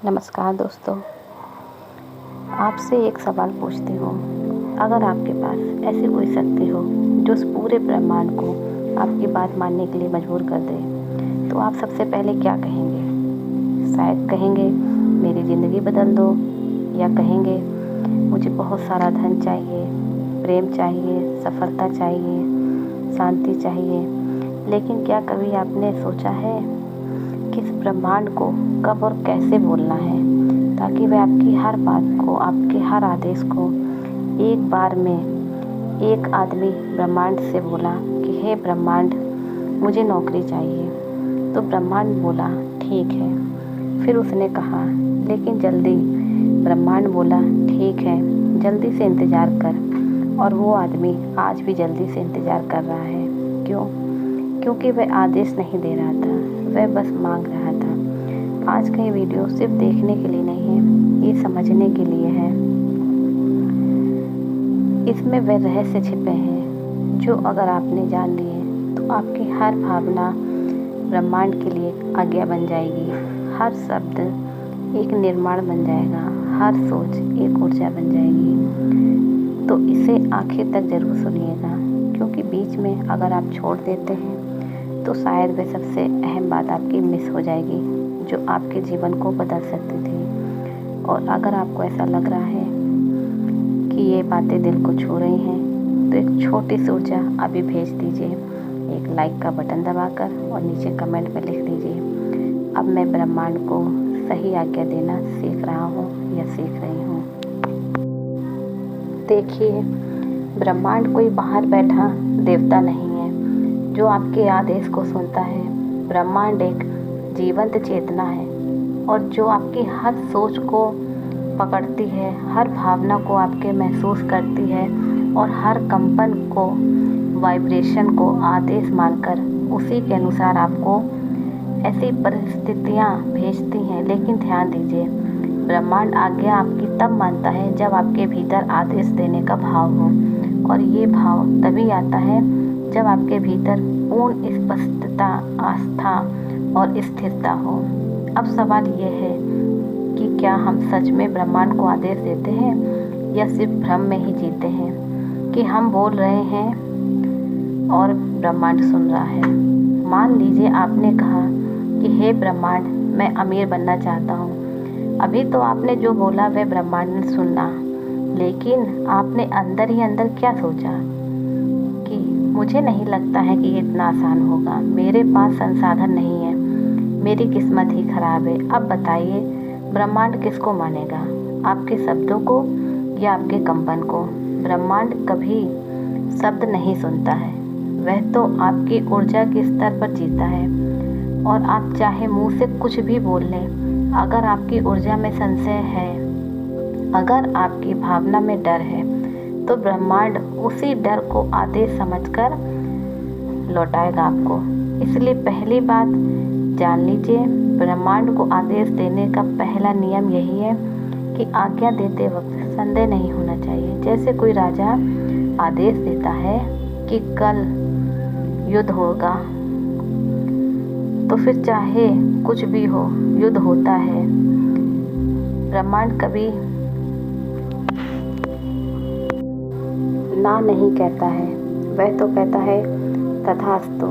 नमस्कार दोस्तों, आपसे एक सवाल पूछती हूँ। अगर आपके पास ऐसी कोई शक्ति हो जो उस पूरे ब्रह्मांड को आपकी बात मानने के लिए मजबूर कर दे, तो आप सबसे पहले क्या कहेंगे? शायद कहेंगे मेरी ज़िंदगी बदल दो, या कहेंगे मुझे बहुत सारा धन चाहिए, प्रेम चाहिए, सफलता चाहिए, शांति चाहिए। लेकिन क्या कभी आपने सोचा है कि इस ब्रह्मांड को कब और कैसे बोलना है, ताकि वह आपकी हर बात को, आपके हर आदेश को एक बार में एक आदमी ब्रह्मांड से बोला कि हे ब्रह्मांड, मुझे नौकरी चाहिए। तो ब्रह्मांड बोला ठीक है। फिर उसने कहा लेकिन जल्दी। ब्रह्मांड बोला ठीक है, जल्दी से इंतज़ार कर। और वो आदमी आज भी जल्दी से इंतज़ार कर रहा है। क्यों? क्योंकि वह आदेश नहीं दे रहा था, वह बस मांग रहा था। आज का ये वीडियो सिर्फ देखने के लिए नहीं है, ये समझने के लिए है। इसमें वह रहस्य छिपे हैं जो अगर आपने जान लिए तो आपकी हर भावना ब्रह्मांड के लिए आज्ञा बन जाएगी। हर शब्द एक निर्माण बन जाएगा, हर सोच एक ऊर्जा बन जाएगी। तो इसे आखिर तक ज़रूर सुनिएगा, क्योंकि बीच में अगर आप छोड़ देते हैं तो शायद वह सबसे अहम बात आपकी मिस हो जाएगी, जो आपके जीवन को बदल सकती थी। और अगर आपको ऐसा लग रहा है कि ये बातें दिल को छू रही हैं, तो एक छोटी सी ऊर्जा अभी भेज दीजिए, एक लाइक का बटन दबाकर, और नीचे कमेंट में लिख दीजिए, अब मैं ब्रह्मांड को सही आज्ञा देना सीख रहा हूँ या सीख रही हूँ। देखिए, ब्रह्मांड कोई बाहर बैठा देवता नहीं है जो आपके आदेश को सुनता है। ब्रह्मांड एक जीवंत चेतना है, और जो आपकी हर सोच को पकड़ती है, हर भावना को आपके महसूस करती है, और हर कंपन को, वाइब्रेशन को आदेश मानकर उसी के अनुसार आपको ऐसी परिस्थितियाँ भेजती हैं। लेकिन ध्यान दीजिए, ब्रह्मांड आज्ञा आपकी तब मानता है जब आपके भीतर आदेश देने का भाव हो, और ये भाव तभी आता है जब आपके भीतर पूर्ण स्पष्टता, आस्था और स्थिरता हो। अब सवाल ये है कि क्या हम सच में ब्रह्मांड को आदेश देते हैं, या सिर्फ भ्रम में ही जीते हैं कि हम बोल रहे हैं और ब्रह्मांड सुन रहा है। मान लीजिए आपने कहा कि हे ब्रह्मांड, मैं अमीर बनना चाहता हूँ। अभी तो आपने जो बोला वह ब्रह्मांड ने सुना, लेकिन आपने अंदर ही अंदर क्या सोचा कि मुझे नहीं लगता है कि ये इतना आसान होगा, मेरे पास संसाधन नहीं है, मेरी किस्मत ही खराब है। अब बताइए, ब्रह्मांड किसको मानेगा, आपके शब्दों को या आपके कंपन को? ब्रह्मांड कभी शब्द नहीं सुनता है, वह तो आपकी ऊर्जा के स्तर पर जीता है। और आप चाहे मुंह से कुछ भी बोल लें, अगर आपकी ऊर्जा में संशय है, अगर आपकी भावना में डर है, तो ब्रह्मांड उसी डर को आदेश समझकर लौटाएगा आपको। इसलिए पहली बात जान लीजिए, ब्रह्मांड को आदेश देने का पहला नियम यही है कि आज्ञा देते वक्त संदेह नहीं होना चाहिए। जैसे कोई राजा आदेश देता है कि कल युद्ध होगा, तो फिर चाहे कुछ भी हो, युद्ध होता है। ब्रह्मांड कभी ना नहीं कहता है, वह तो कहता है तथास्तु।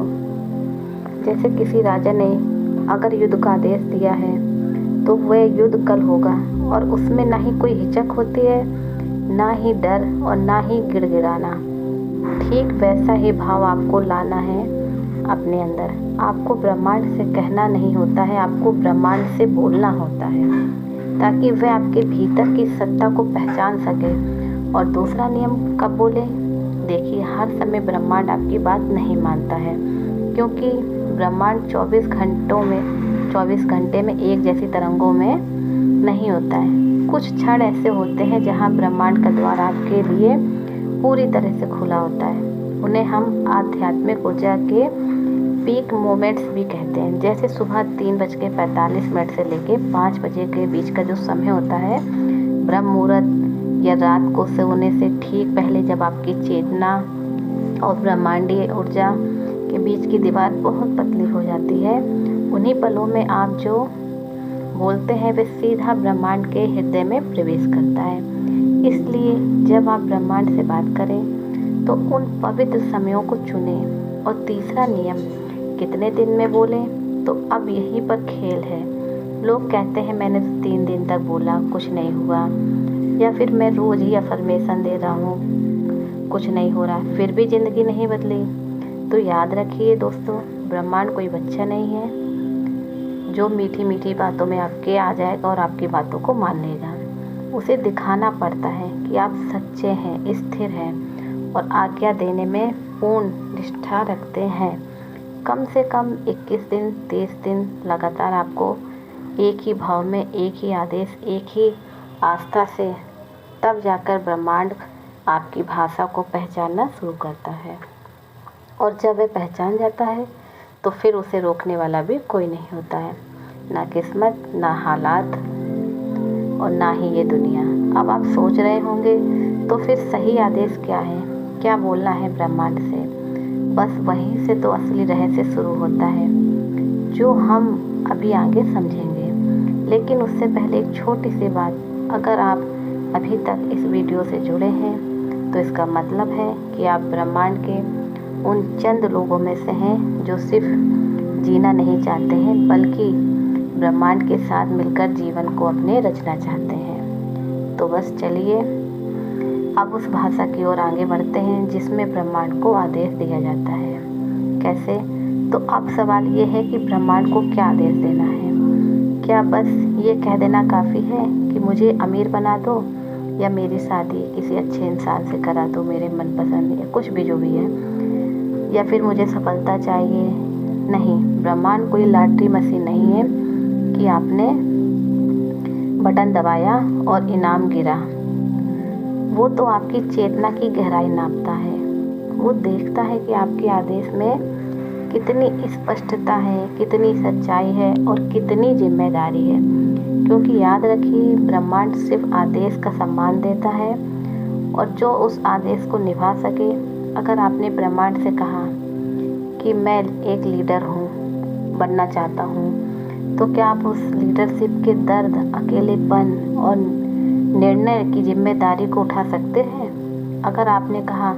जैसे किसी राजा ने अगर युद्ध का आदेश दिया है, तो वह युद्ध कल होगा, और उसमें ना ही कोई हिचक होती है, ना ही डर, और ना ही गिड़गिड़ाना। ठीक वैसा ही भाव आपको लाना है अपने अंदर। आपको ब्रह्मांड से कहना नहीं होता है, आपको ब्रह्मांड से बोलना होता है, ताकि वह आपके भीतर की सत्ता को पहचान सके। और दूसरा नियम कब बोले? देखिए, हर समय ब्रह्मांड आपकी बात नहीं मानता है, क्योंकि ब्रह्मांड 24 घंटे में एक जैसी तरंगों में नहीं होता है। कुछ क्षण ऐसे होते हैं जहां ब्रह्मांड का द्वार आपके लिए पूरी तरह से खुला होता है। उन्हें हम आध्यात्मिक ऊर्जा के पीक मोमेंट्स भी कहते हैं। जैसे सुबह 3:45 से लेके 5 बजे के बीच का जो समय होता है, ब्रह्म मुहूर्त, या रात को सोने से ठीक पहले, जब आपकी चेतना और ब्रह्मांडीय ऊर्जा के बीच की दीवार बहुत पतली हो जाती है। उन्हीं पलों में आप जो बोलते हैं वे सीधा ब्रह्मांड के हृदय में प्रवेश करता है। इसलिए जब आप ब्रह्मांड से बात करें तो उन पवित्र समयों को चुनें। और तीसरा नियम, कितने दिन में बोलें, तो अब यहीं पर खेल है। लोग कहते हैं मैंने तो 3 दिन तक बोला, कुछ नहीं हुआ, या फिर मैं रोज़ ही अफर्मेशन दे रहा हूँ, कुछ नहीं हो रहा, फिर भी ज़िंदगी नहीं बदली। तो याद रखिए दोस्तों, ब्रह्मांड कोई बच्चा नहीं है जो मीठी मीठी बातों में आपके आ जाएगा और आपकी बातों को मान लेगा। उसे दिखाना पड़ता है कि आप सच्चे हैं, स्थिर हैं और आज्ञा देने में पूर्ण निष्ठा रखते हैं। कम से कम 21 दिन 30 दिन लगातार आपको एक ही भाव में, एक ही आदेश, एक ही आस्था से, तब जाकर ब्रह्मांड आपकी भाषा को पहचानना शुरू करता है। और जब वह पहचान जाता है तो फिर उसे रोकने वाला भी कोई नहीं होता है, ना किस्मत, ना हालात और ना ही ये दुनिया। अब आप सोच रहे होंगे तो फिर सही आदेश क्या है, क्या बोलना है ब्रह्मांड से? बस वहीं से तो असली रहस्य शुरू होता है, जो हम अभी आगे समझेंगे। लेकिन उससे पहले एक छोटी सी बात, अगर आप अभी तक इस वीडियो से जुड़े हैं तो इसका मतलब है कि आप ब्रह्मांड के उन चंद लोगों में से हैं जो सिर्फ जीना नहीं चाहते हैं, बल्कि ब्रह्मांड के साथ मिलकर जीवन को अपने रचना चाहते हैं। तो बस चलिए अब उस भाषा की ओर आगे बढ़ते हैं जिसमें ब्रह्मांड को आदेश दिया जाता है। कैसे? तो अब सवाल ये है कि ब्रह्मांड को क्या आदेश देना है? क्या बस ये कह देना काफ़ी है कि मुझे अमीर बना दो, या मेरी शादी किसी अच्छे इंसान से करा दो मेरे मनपसंद, या कुछ भी जो भी है, या फिर मुझे सफलता चाहिए? नहीं, ब्रह्मांड कोई लॉटरी मशीन नहीं है कि आपने बटन दबाया और इनाम गिरा। वो तो आपकी चेतना की गहराई नापता है। वो देखता है कि आपके आदेश में कितनी स्पष्टता है, कितनी सच्चाई है और कितनी जिम्मेदारी है। क्योंकि याद रखिए, ब्रह्मांड सिर्फ आदेश का सम्मान देता है, और जो उस आदेश को निभा सके। अगर आपने ब्रह्मांड से कहा कि मैं एक लीडर हूँ, बनना चाहता हूँ, तो क्या आप उस लीडरशिप के दर्द, अकेलेपन और निर्णय की जिम्मेदारी को उठा सकते हैं? अगर आपने कहा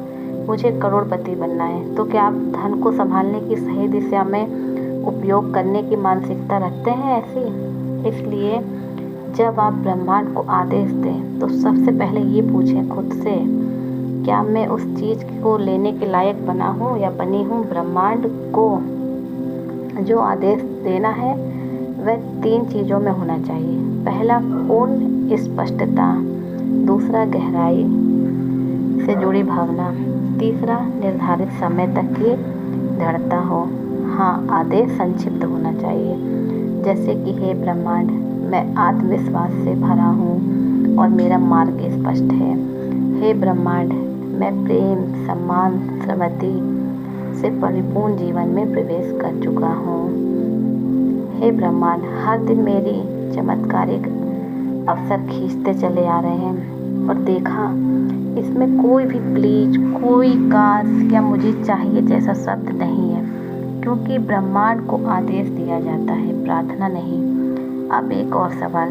मुझे करोड़पति बनना है, तो क्या आप धन को संभालने की सही दिशा में उपयोग करने की मानसिकता रखते हैं ऐसी? इसलिए जब आप ब्रह्मांड को आदेश दें तो सबसे पहले ये पूछें खुद से, क्या मैं उस चीज़ को लेने के लायक बना हूँ या बनी हूँ? ब्रह्मांड को जो आदेश देना है वह 3 चीज़ों में होना चाहिए। पहला, पूर्ण स्पष्टता। दूसरा, गहराई से जुड़ी भावना। तीसरा, निर्धारित समय तक की दृढ़ता हो। हाँ, आदेश संक्षिप्त होना चाहिए, जैसे कि हे ब्रह्मांड, मैं आत्मविश्वास से भरा हूँ और मेरा मार्ग स्पष्ट है। हे ब्रह्मांड, मैं प्रेम, सम्मान, समृद्धि से परिपूर्ण जीवन में प्रवेश कर चुका हूँ। हे ब्रह्मांड, हर दिन मेरी चमत्कारिक अवसर खींचते चले आ रहे हैं, और देखा इसमें कोई भी प्लीज, कोई काश या मुझे चाहिए जैसा शब्द नहीं है, क्योंकि ब्रह्मांड को आदेश दिया जाता है, प्रार्थना नहीं। अब एक और सवाल,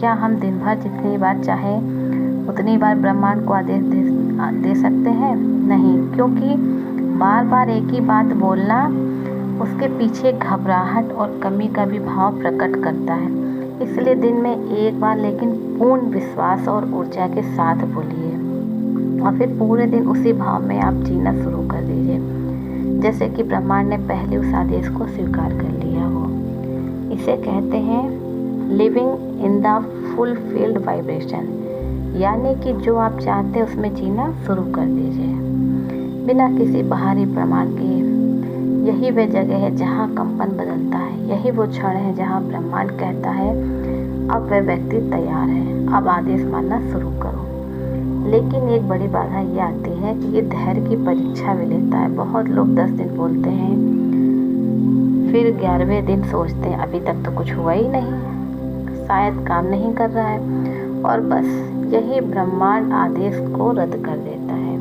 क्या हम दिन भर जितनी बार चाहें उतनी बार ब्रह्मांड को आदेश दे सकते हैं? नहीं, क्योंकि बार बार एक ही बात बोलना उसके पीछे घबराहट और कमी का भी भाव प्रकट करता है। इसलिए दिन में एक बार, लेकिन पूर्ण विश्वास और ऊर्जा के साथ बोलिए, और फिर पूरे दिन उसी भाव में आप जीना शुरू कर दीजिए, जैसे कि ब्रह्मांड ने पहले उस आदेश को स्वीकार कर लिया हो। इसे कहते हैं living in the fulfilled vibration, यानी कि जो आप चाहते हैं उसमें जीना शुरू कर दीजिए बिना किसी बाहरी प्रमाण के। यही वह जगह है जहाँ कंपन बदलता है। यही वो क्षण है जहाँ ब्रह्मांड कहता है अब वह व्यक्ति तैयार है, अब आदेश मानना शुरू करो। लेकिन एक बड़ी बाधा ये आती है कि ये धैर्य की परीक्षा भी लेता है। बहुत लोग 10 दिन बोलते हैं, फिर 11वें दिन सोचते हैं अभी तक तो कुछ हुआ ही नहीं, शायद काम नहीं कर रहा है, और बस यही ब्रह्मांड आदेश को रद्द कर देता है।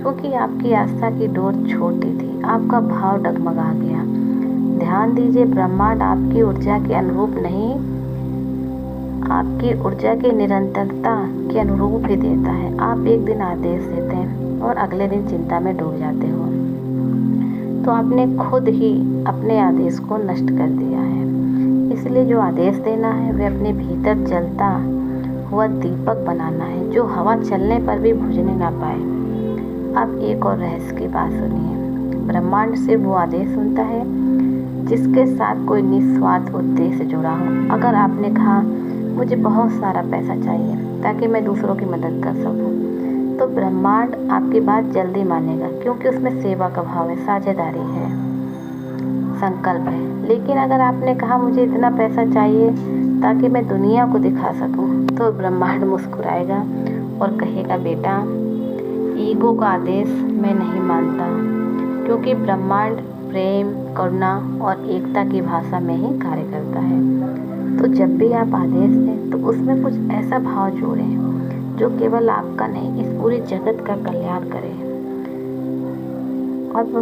क्योंकि आपकी आस्था की डोर छोटी थी, आपका भाव डगमगा गया। ध्यान दीजिए, ब्रह्मांड आपकी ऊर्जा के अनुरूप नहीं आपकी ऊर्जा की निरंतरता के अनुरूप ही देता है। आप एक दिन आदेश देते हैं और अगले दिन चिंता में डूब जाते हो, तो आपने खुद ही अपने आदेश को नष्ट कर दिया है। इसलिए जो आदेश देना है वह अपने भीतर जलता हुआ दीपक बनाना है, जो हवा चलने पर भी बुझने ना पाए। अब एक और रहस्य की बात सुनिए। ब्रह्मांड सिर्फ वो आदेश सुनता है जिसके साथ कोई निस्वार्थ उद्देश्य जुड़ा हो। अगर आपने कहा मुझे बहुत सारा पैसा चाहिए ताकि मैं दूसरों की मदद कर सकूं, तो ब्रह्मांड आपकी बात जल्दी मानेगा, क्योंकि उसमें सेवा का भाव है, साझेदारी है, संकल्प है। लेकिन अगर आपने कहा मुझे इतना पैसा चाहिए ताकि मैं दुनिया को दिखा सकूं, तो ब्रह्मांड मुस्कुराएगा और कहेगा बेटा, ईगो का आदेश मैं नहीं मानता, क्योंकि ब्रह्मांड प्रेम, करुणा और एकता की भाषा में ही कार्य करता है। तो जब भी आप आदेश दें तो उसमें कुछ ऐसा भाव जोड़ें जो केवल आपका नहीं, इस पूरी जगत का कल्याण करे। अब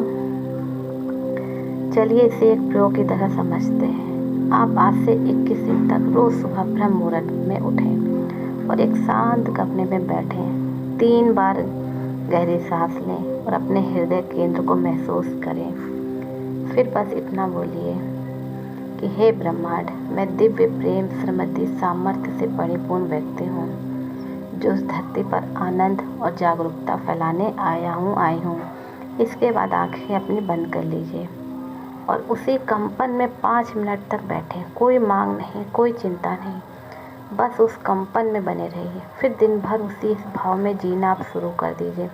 चलिए इसे एक प्रयोग की तरह समझते हैं। आप आज से 21 दिन तक रोज सुबह ब्रह्म मुहूर्त में उठें और एक शांत कमरे में बैठें। 3 बार गहरी सांस लें और अपने हृदय केंद्र को महसूस करें। फिर बस इतना बोलिए कि हे ब्रह्मांड, मैं दिव्य प्रेम, श्रीमती सामर्थ्य से परिपूर्ण व्यक्ति हूँ, जो इस धरती पर आनंद और जागरूकता फैलाने आई हूँ। इसके बाद आंखें अपनी बंद कर लीजिए और उसी कंपन में 5 मिनट तक बैठें। कोई मांग नहीं, कोई चिंता नहीं, बस उस कंपन में बने रहिए। फिर दिन भर उसी भाव में जीना आप शुरू कर दीजिए।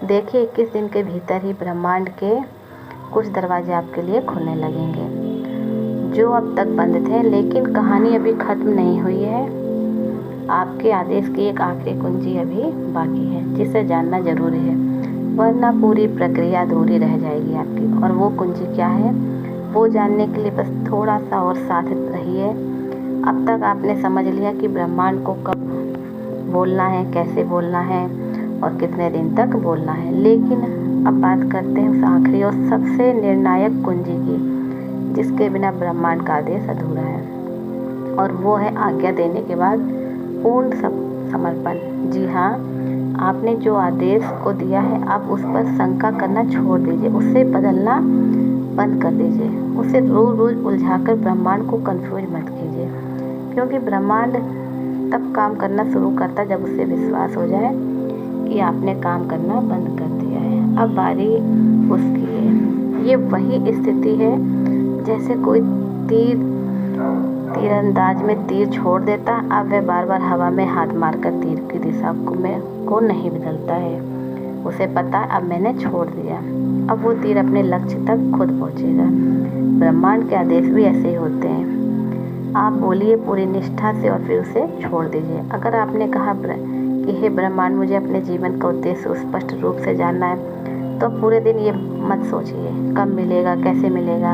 देखिए 21 दिन के भीतर ही ब्रह्मांड के कुछ दरवाजे आपके लिए खुलने लगेंगे जो अब तक बंद थे। लेकिन कहानी अभी ख़त्म नहीं हुई है। आपके आदेश की एक आखिरी कुंजी अभी बाकी है, जिसे जानना जरूरी है, वरना पूरी प्रक्रिया अधूरी रह जाएगी आपकी। और वो कुंजी क्या है, वो जानने के लिए बस थोड़ा सा और साथ रहिए। अब तक आपने समझ लिया कि ब्रह्मांड को कब बोलना है, कैसे बोलना है और कितने दिन तक बोलना है। लेकिन अब बात करते हैं उस आखिरी और सबसे निर्णायक कुंजी की, जिसके बिना ब्रह्मांड का आदेश अधूरा है, और वो है आज्ञा देने के बाद पूर्ण समर्पण। जी हाँ, आपने जो आदेश को दिया है, आप उस पर शंका करना छोड़ दीजिए, उसे बदलना बंद कर दीजिए, उसे रोज रोज उलझाकर ब्रह्मांड को कंफ्यूज मत कीजिए, क्योंकि ब्रह्मांड तब काम करना शुरू करता जब उसे विश्वास हो जाए कि आपने काम करना बंद कर दिया है। अब बारी उसकी है। ये वही स्थिति है जैसे कोई तीरंदाज में तीर छोड़ देता। अब वह बार बार हवा में हाथ मारकर तीर की दिशा को नहीं बदलता है। उसे पता अब मैंने छोड़ दिया, अब वो तीर अपने लक्ष्य तक खुद पहुँचेगा। ब्रह्मांड के आदेश भी ऐसे ही होते हैं। आप बोलिए पूरी निष्ठा से और फिर उसे छोड़ दीजिए। अगर आपने कहा कि हे ब्रह्मांड, मुझे अपने जीवन का उद्देश्य स्पष्ट रूप से जानना है, तो पूरे दिन ये मत सोचिए कब मिलेगा, कैसे मिलेगा,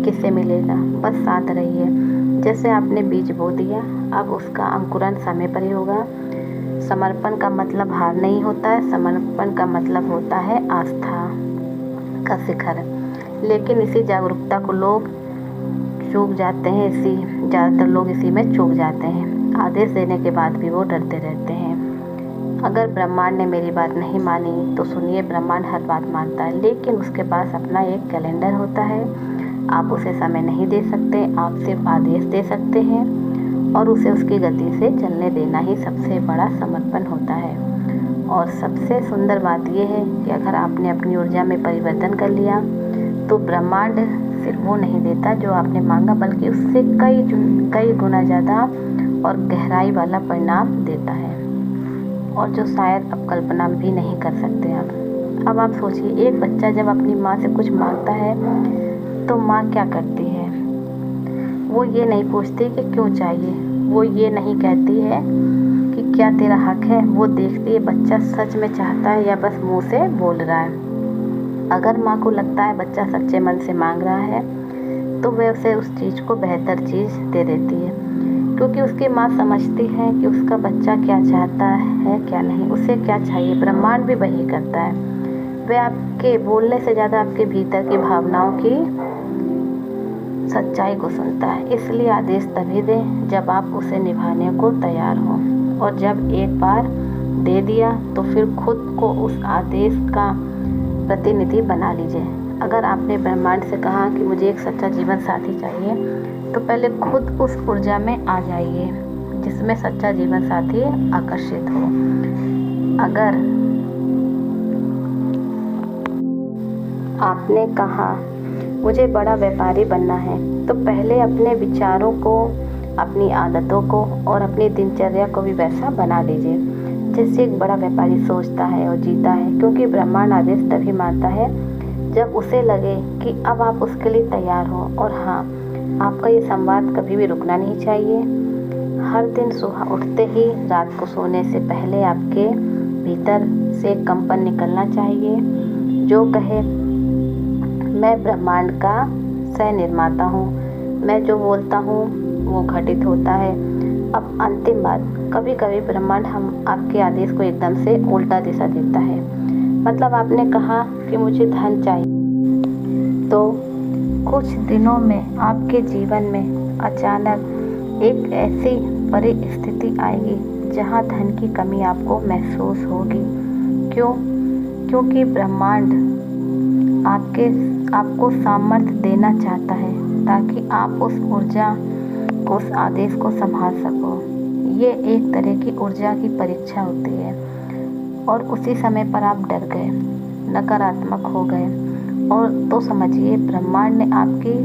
किससे मिलेगा। बस शांत रहिए। जैसे आपने बीज बो दिया, अब उसका अंकुरण समय पर ही होगा। समर्पण का मतलब हार नहीं होता है, समर्पण का मतलब होता है आस्था का शिखर। लेकिन इसी जागरूकता को लोग चूक जाते हैं, ज़्यादातर लोग इसी में चूक जाते हैं। आदेश देने के बाद भी वो डरते रहते हैं। अगर ब्रह्मांड ने मेरी बात नहीं मानी तो सुनिए, ब्रह्मांड हर बात मानता है, लेकिन उसके पास अपना एक कैलेंडर होता है। आप उसे समय नहीं दे सकते, आप सिर्फ आदेश दे सकते हैं, और उसे उसकी गति से चलने देना ही सबसे बड़ा समर्पण होता है। और सबसे सुंदर बात यह है कि अगर आपने अपनी ऊर्जा में परिवर्तन कर लिया, तो ब्रह्मांड सिर्फ वो नहीं देता जो आपने मांगा, बल्कि उससे कई गुना ज़्यादा और गहराई वाला परिणाम देता है, और जो शायद आप कल्पना भी नहीं कर सकते। अब आप सोचिए, एक बच्चा जब अपनी माँ से कुछ मांगता है तो माँ क्या करती है? वो ये नहीं पूछती कि क्यों चाहिए, वो ये नहीं कहती है कि क्या तेरा हक है। वो देखती है बच्चा सच में चाहता है या बस मुँह से बोल रहा है। अगर माँ को लगता है बच्चा सच्चे मन से मांग रहा है, तो वह उसे उस चीज़ को बेहतर चीज़ दे देती है, क्योंकि उसकी माँ समझती है कि उसका बच्चा क्या चाहता है, क्या नहीं, उसे क्या चाहिए। ब्रह्मांड भी वही करता है। वह आपके बोलने से ज़्यादा आपके भीतर की भावनाओं की सच्चाई को सुनता है, इसलिए आदेश तभी दें जब आप उसे निभाने को तैयार हों। और जब एक बार दे दिया तो फिर खुद को उस आदेश का प्रतिनिधि बना लीजिए। अगर आपने ब्रह्मांड से कहा कि मुझे एक सच्चा जीवन साथी चाहिए, तो पहले खुद उस ऊर्जा में आ जाइए जिसमें सच्चा जीवन साथी आकर्षित हो। अगर आपने कहा मुझे बड़ा व्यापारी बनना है, तो पहले अपने विचारों को, अपनी आदतों को और अपनी दिनचर्या को भी वैसा बना लीजिए जैसे एक बड़ा व्यापारी सोचता है और जीता है। क्योंकि ब्रह्मांड आदेश तभी मानता है जब उसे लगे कि अब आप उसके लिए तैयार हो। और हाँ, आपका ये संवाद कभी भी रुकना नहीं चाहिए। हर दिन सुबह उठते ही रात को सोने से पहले आपके भीतर से एक कंपन निकलना चाहिए जो कहे, मैं ब्रह्मांड का सह निर्माता हूँ, मैं जो बोलता हूँ वो घटित होता है। अब अंतिम बात, कभी कभी ब्रह्मांड हम आपके आदेश को एकदम से उल्टा दिशा देता है। मतलब आपने कहा कि मुझे धन चाहिए, तो कुछ दिनों में आपके जीवन में अचानक एक ऐसी परिस्थिति आएगी जहाँ धन की कमी आपको महसूस होगी। क्यों? क्योंकि ब्रह्मांड आपको सामर्थ्य देना चाहता है ताकि आप उस ऊर्जा को, उस आदेश को संभाल सको। ये एक तरह की ऊर्जा की परीक्षा होती है और उसी समय पर आप डर गए, नकारात्मक हो गए, और तो समझिए ब्रह्मांड ने आपकी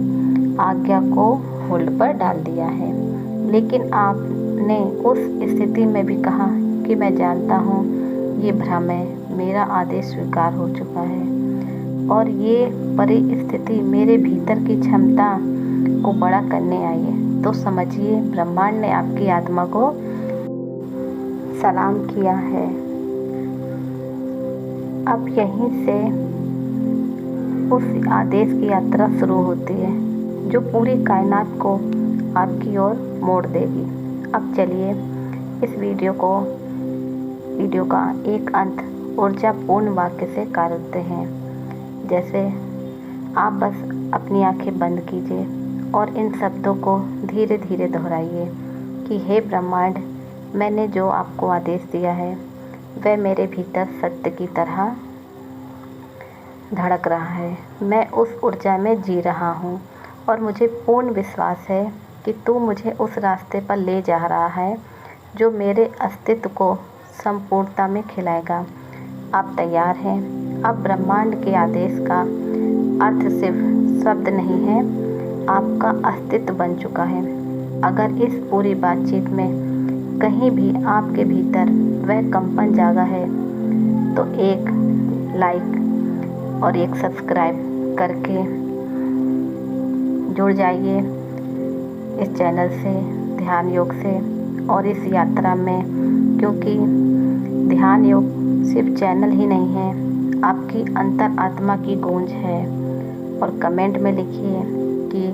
आज्ञा को होल्ड पर डाल दिया है। लेकिन आपने उस स्थिति में भी कहा कि मैं जानता हूँ ये भ्रम है, मेरा आदेश स्वीकार हो चुका है और ये परिस्थिति मेरे भीतर की क्षमता को बड़ा करने आई है। तो समझिए ब्रह्मांड ने आपकी आत्मा को सलाम किया है। अब यहीं से उस आदेश की यात्रा शुरू होती है जो पूरी कायनात को आपकी ओर मोड़ देगी। अब चलिए इस वीडियो का एक अंत ऊर्जापूर्ण वाक्य से करते हैं। जैसे आप बस अपनी आंखें बंद कीजिए और इन शब्दों को धीरे धीरे दोहराइए कि हे ब्रह्मांड, मैंने जो आपको आदेश दिया है वह मेरे भीतर सत्य की तरह धड़क रहा है। मैं उस ऊर्जा में जी रहा हूँ और मुझे पूर्ण विश्वास है कि तू मुझे उस रास्ते पर ले जा रहा है जो मेरे अस्तित्व को संपूर्णता में खिलाएगा। आप तैयार हैं? अब ब्रह्मांड के आदेश का अर्थ सिर्फ शब्द नहीं है, आपका अस्तित्व बन चुका है। अगर इस पूरी बातचीत में कहीं भी आपके भीतर वह कंपन जागा है तो एक लाइक और एक सब्सक्राइब करके जुड़ जाइए इस चैनल से, ध्यान योग से और इस यात्रा में। क्योंकि ध्यान योग सिर्फ चैनल ही नहीं है, आपकी अंतर आत्मा की गूंज है। और कमेंट में लिखिए कि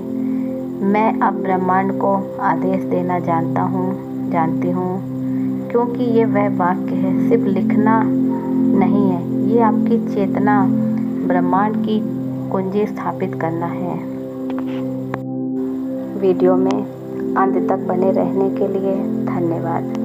मैं अब ब्रह्मांड को आदेश देना जानती हूँ। क्योंकि ये वह वाक्य है, सिर्फ लिखना नहीं है, ये आपकी चेतना ब्रह्मांड की कुंजी स्थापित करना है। वीडियो में अंत तक बने रहने के लिए धन्यवाद।